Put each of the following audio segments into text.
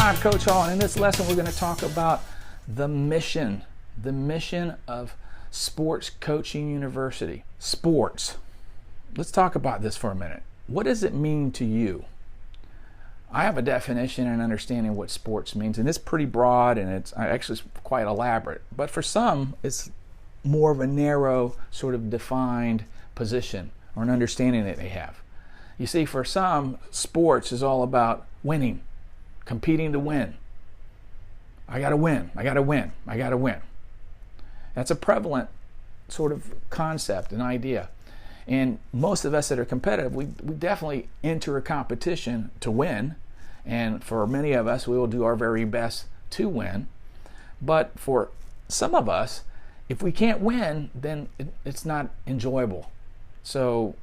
I'm Coach Hall, and in this lesson we're going to talk about the mission of Sports Coaching University. Sports. Let's talk about this for a minute. What does it mean to you? I have a definition and understanding what sports means, and it's pretty broad and it's actually quite elaborate. But for some, it's more of a narrow, sort of defined position or an understanding that they have. You see, for some, sports is all about winning, competing to win. I gotta win, I gotta win, I gotta win. That's a prevalent sort of concept, an idea. And most of us that are competitive, we definitely enter a competition to win. And for many of us, we will do our very best to win. But for some of us, if we can't win, then it's not enjoyable. So,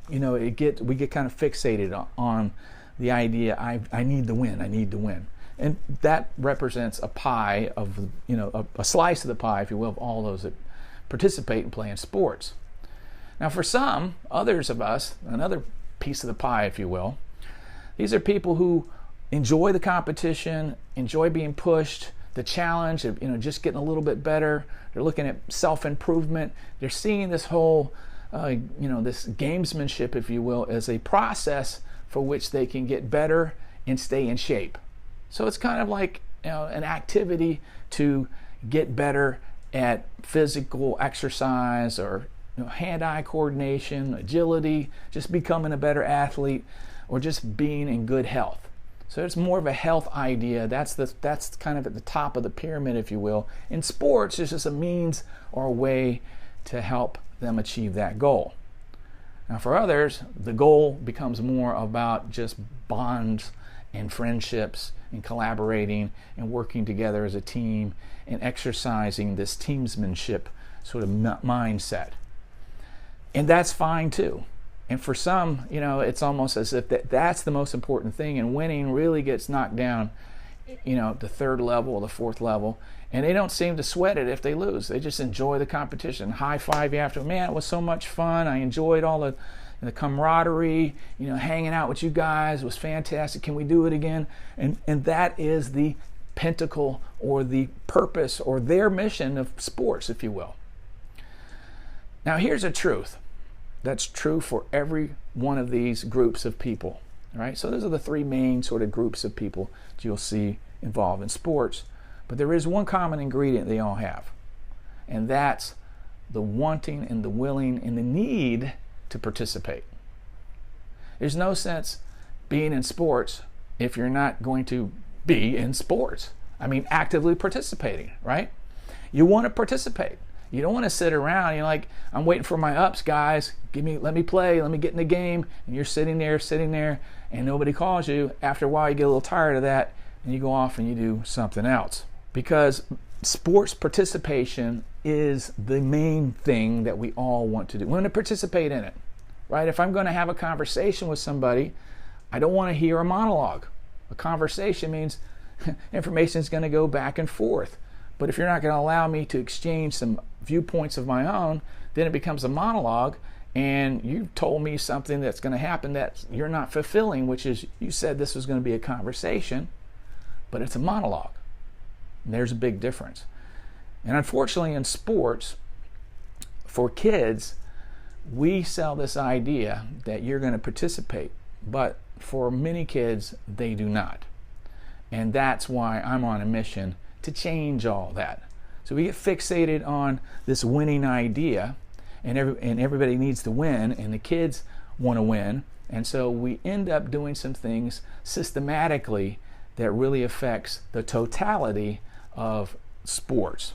we get kind of fixated on the idea, I need to win, I need to win. And that represents a pie of, a slice of the pie, if you will, of all those that participate and play in sports. Now for some, others of us, another piece of the pie, if you will, these are people who enjoy the competition, enjoy being pushed, the challenge of, just getting a little bit better. They're looking at self-improvement. They're seeing this whole, this gamesmanship, if you will, as a process for which they can get better and stay in shape. So it's kind of like, an activity to get better at physical exercise or hand-eye coordination, agility, just becoming a better athlete, or just being in good health. So it's more of a health idea. That's kind of at the top of the pyramid, if you will. In sports, it's just a means or a way to help them achieve that goal. Now for others, the goal becomes more about just bonds and friendships and collaborating and working together as a team and exercising this teamsmanship sort of mindset. And that's fine too. And for some, it's almost as if that's the most important thing, and winning really gets knocked down, the third level or the fourth level, and they don't seem to sweat it if they lose. They just enjoy the competition. High five you after, man, it was so much fun. I enjoyed all the camaraderie, hanging out with you guys. It was fantastic. Can we do it again? And that is the pinnacle or the purpose or their mission of sports, if you will. Now here's a truth that's true for every one of these groups of people. All right, so those are the three main sort of groups of people that you'll see involved in sports. But there is one common ingredient they all have, and that's the wanting and the willing and the need to participate. There's no sense being in sports if you're not going to be in sports. I mean, actively participating, right? You want to participate. You don't want to sit around, you're like, I'm waiting for my ups, guys. Let me play, let me get in the game. And you're sitting there, and nobody calls you. After a while, you get a little tired of that, and you go off and you do something else. Because sports participation is the main thing that we all want to do. We want to participate in it, right? If I'm going to have a conversation with somebody, I don't want to hear a monologue. A conversation means information is going to go back and forth. But if you're not going to allow me to exchange some viewpoints of my own, then it becomes a monologue, and you've told me something that's going to happen that you're not fulfilling, which is you said this was going to be a conversation, but it's a monologue. And there's a big difference. And unfortunately in sports, for kids, we sell this idea that you're going to participate, but for many kids, they do not. And that's why I'm on a mission to change all that. So we get fixated on this winning idea, and everybody needs to win, and the kids want to win, and so we end up doing some things systematically that really affects the totality of sports.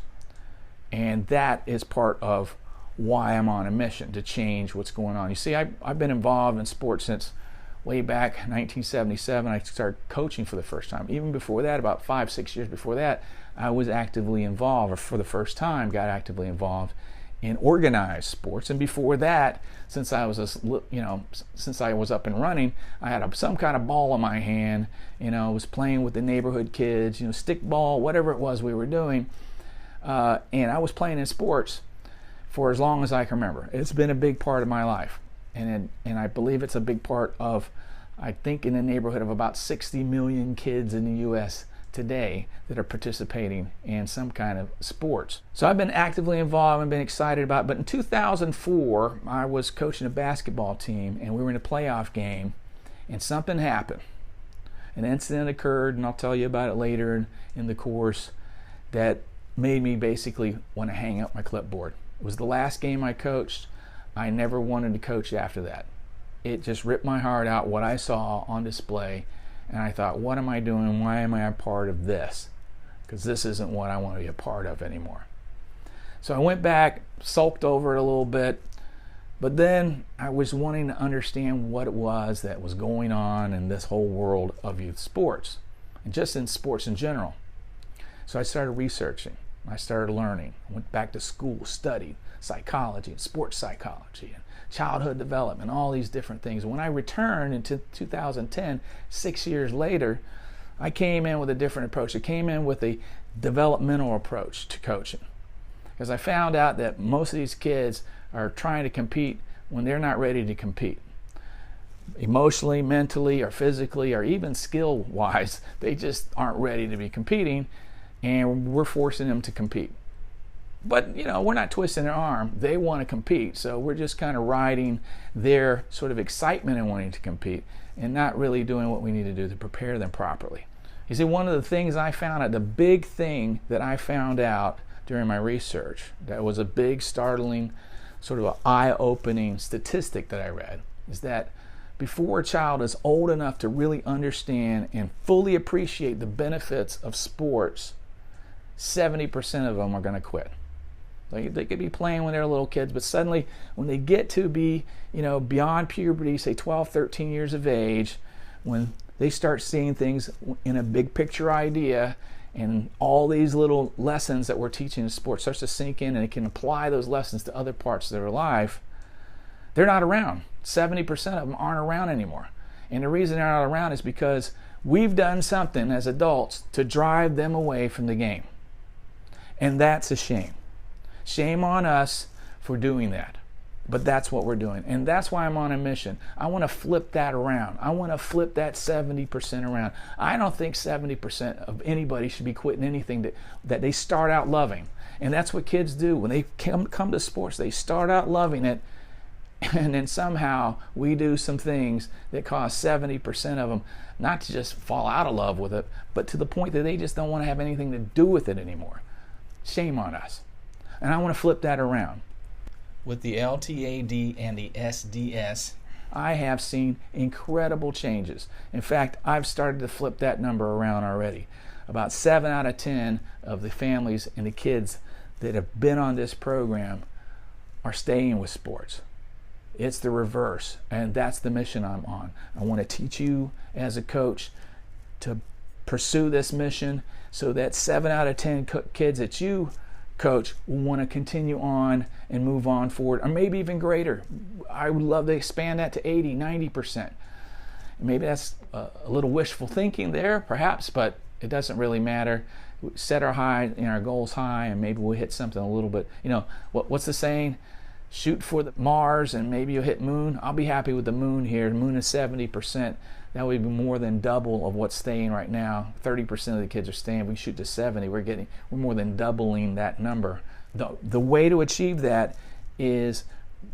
And that is part of why I'm on a mission to change what's going on. You see, I've been involved in sports since way back 1977. I started coaching for the first time. Even before that, about 5-6 years before that, I was actively involved, or for the first time got actively involved in organized sports. And before that, since I was up and running, I had some kind of ball in my hand. I was playing with the neighborhood kids, stick ball, whatever it was we were doing. And I was playing in sports for as long as I can remember. It's been a big part of my life. And I believe it's a big part of I think in the neighborhood of about 60 million kids in the U.S. today that are participating in some kind of sports. So I've been actively involved and been excited about it. But in 2004, I was coaching a basketball team, and we were in a playoff game, and something happened. An incident occurred, and I'll tell you about it later in the course, that made me basically want to hang up my clipboard. It was the last game I coached. I never wanted to coach after that. It just ripped my heart out what I saw on display, and I thought, what am I doing? Why am I a part of this? Because this isn't what I want to be a part of anymore. So I went back, sulked over it a little bit, but then I was wanting to understand what it was that was going on in this whole world of youth sports, and just in sports in general. So I started researching. I started learning. I went back to school, studied psychology and sports psychology and childhood development, all these different things. When I returned in 2010, 6 years later, I came in with a different approach. I came in with a developmental approach to coaching, because I found out that most of these kids are trying to compete when they're not ready to compete. Emotionally, mentally, or physically, or even skill-wise, they just aren't ready to be competing, and we're forcing them to compete. But, we're not twisting their arm. They want to compete, so we're just kind of riding their sort of excitement in wanting to compete and not really doing what we need to do to prepare them properly. You see, one of the things I found out, the big thing that I found out during my research, that was a big, startling, sort of an eye-opening statistic that I read, is that before a child is old enough to really understand and fully appreciate the benefits of sports, 70% of them are going to quit. They could be playing when they're little kids, but suddenly when they get to be, beyond puberty, say 12, 13 years of age, when they start seeing things in a big picture idea, and all these little lessons that we're teaching in sports starts to sink in, and they can apply those lessons to other parts of their life, they're not around. 70% of them aren't around anymore. And the reason they're not around is because we've done something as adults to drive them away from the game. And that's a shame. Shame on us for doing that. But that's what we're doing. And that's why I'm on a mission. I want to flip that around. I want to flip that 70% around. I don't think 70% of anybody should be quitting anything that they start out loving. And that's what kids do. When they come to sports, they start out loving it, and then somehow we do some things that cause 70% of them not to just fall out of love with it, but to the point that they just don't want to have anything to do with it anymore. Shame on us. And I want to flip that around. With the LTAD and the SDS, I have seen incredible changes. In fact, I've started to flip that number around already. About 7 out of 10 of the families and the kids that have been on this program are staying with sports. It's the reverse, and that's the mission I'm on. I want to teach you as a coach to pursue this mission so that 7 out of 10 kids that you coach will want to continue on and move on forward, or maybe even greater. I would love to expand that to 80, 90%. Maybe that's a little wishful thinking there, perhaps, but it doesn't really matter. We set our goals high, and maybe we'll hit something a little bit. What's the saying? Shoot for the Mars, and maybe you'll hit moon. I'll be happy with the moon here. The moon is 70%. That would be more than double of what's staying right now. 30% of the kids are staying. We shoot to 70. We're more than doubling that number. The way to achieve that is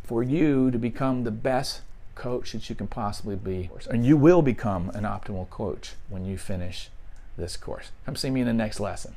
for you to become the best coach that you can possibly be. And you will become an optimal coach when you finish this course. Come see me in the next lesson.